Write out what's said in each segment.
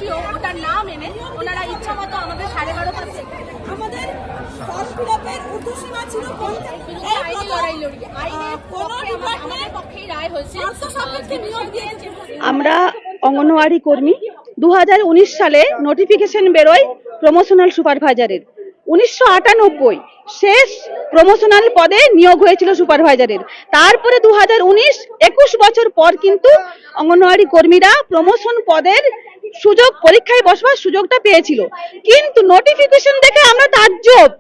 আসিও ওটা না মেনে ওনারা ইচ্ছা মতো আমাদের 12:30 আমাদের ফর্ম ফিল-আপের ঊর্ধ্বসীমা ছিল আইনি লড়াই লড়িয়ে আইনের আমাদের পক্ষেই রায় হয়েছে। আমরা অঙ্গনওয়াড়ি কর্মী 2019 সালে নোটিফিকেশন বেরোয় প্রমোশনাল সুপারভাইজারের। 1998 শেষ প্রমোশনাল পদে নিয়োগ হয়েছিল সুপারভাইজারের। তারপরে 2019-21 বছর পর কিন্তু অঙ্গনওয়াড়ি কর্মীরা প্রমোশন পদের সুযোগ পরীক্ষায় বসবার সুযোগটা পেয়েছিল। কিন্তু নোটিফিকেশন দেখে আমরা তাজ্জব,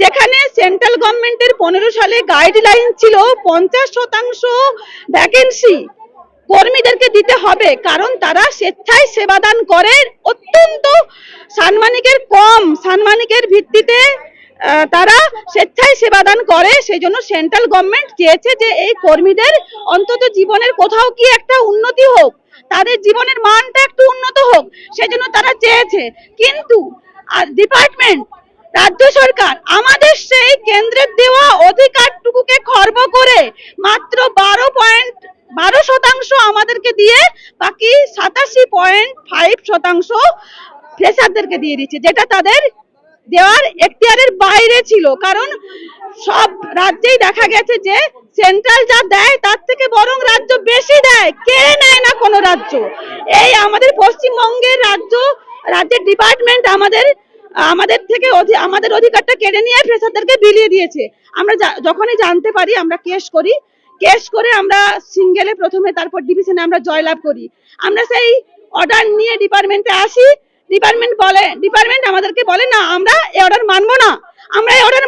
যেখানে সেন্ট্রাল গভর্নমেন্টের 15 সালে গাইডলাইন ছিল 50% ভ্যাকেন্সি কর্মীদেরকে দিতে হবে, কারণ তারা স্বেচ্ছায় সেবাদান করে। অত্যন্ত সাম্মানিকের ভিত্তিতে তারা স্বেচ্ছায় সেবাদান করে। সেই জন্য সেন্ট্রাল গভর্নমেন্ট চেয়েছে যে এই কর্মীদের অন্তত জীবনের কোথাও কি একটা উন্নতি হোক, তাদের জীবনের মানটা একটু উন্নত হোক, সেই জন্য তারা চেয়েছে। কিন্তু ডিপার্টমেন্ট, রাজ্য সরকার আমাদের সেই কেন্দ্রের দেওয়া অধিকারটুকুকে খর্ব করে মাত্র 12% আমাদেরকে দিয়ে বাকি 87.5% ফ্রেশারদেরকে দিয়ে দিচ্ছে, যেটা তাদের দেওয়ার এখতিয়ারের বাইরে ছিল। কারণ সব রাজ্যেই দেখা গেছে যে সেন্ট্রাল যা দেয় তার থেকে বরং রাজ্য বেশি দেয়, কেড়ে নেয় না কোনো রাজ্য। এই আমাদের পশ্চিমবঙ্গের রাজ্যের ডিপার্টমেন্ট আমাদের থেকে আমাদের অধিকারটা কেড়ে নিয়ে ফ্রেশারদেরকে বিলিয়ে দিয়েছে। আমরা যখনই জানতে পারি আমরা কেস করে আমরা সিঙ্গেলে প্রথমে, তারপর ডিভিশনে আমরা জয়লাভ করি। আমরা সেই অর্ডার নিয়ে ডিপার্টমেন্টে আসি। ডিপার্টমেন্ট আমাদেরকে বলে না, আমরা এই অর্ডার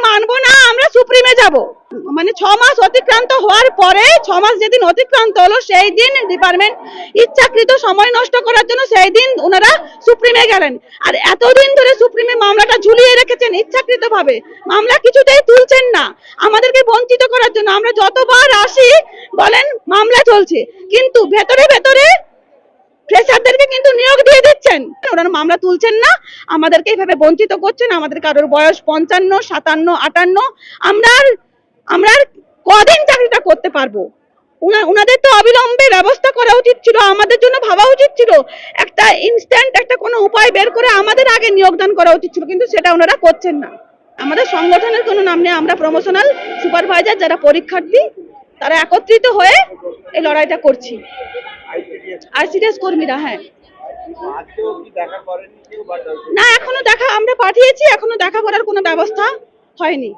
মানবো না, আমরা সুপ্রিমে যাব। মানে 6 মাস অতিক্রান্ত হওয়ার পরে, 6 মাস যেদিন অতিক্রান্ত হলো সেই দিন ডিপার্টমেন্ট ইচ্ছাকৃত সময় নষ্ট করার জন্য সেই দিন ওনারা সুপ্রিমে গেলেন। আর এতদিন ধরে সুপ্রিমে মামলাটা ঝুলিয়ে রেখেছেন ইচ্ছাকৃত ভাবে, মামলা কিছুতেই তুলছেন না আমাদেরকে বঞ্চিত করার জন্য। আমরা যতবার আসি বলেন মামলা চলছে, কিন্তু ভেতরে ফ্রেশারদেরকে কিন্তু নিয়োগ দিয়ে দিচ্ছেন, ওনারা মামলা তুলছেন না, আমাদেরকে এইভাবে বঞ্চিত করছেন। আমাদের কারোর বয়স 55, 57, 58, আমরা আর কদিন চাকরিটা করতে পারবো? ওনাদের তো অবিলম্বে ব্যবস্থা করা উচিত ছিল, আমাদের জন্য ভাবা উচিত ছিল, একটা ইনস্ট্যান্ট একটা কোনো উপায় বের করে আমাদের আগে নিয়োগদান করা উচিত ছিল, কিন্তু সেটা ওনারা করছেন না। আমাদের সংগঠনের কোনো নাম নেই, আমরা প্রমোশনাল সুপারভাইজার যারা পরীক্ষার্থী তারা একত্রিত হয়ে এই লড়াইটা করছি। আইসিডিএস কর্মীরা। হ্যাঁ, না এখনো আমরা পাঠিয়েছি, এখনো দেখা করার কোনো ব্যবস্থা হয়নি।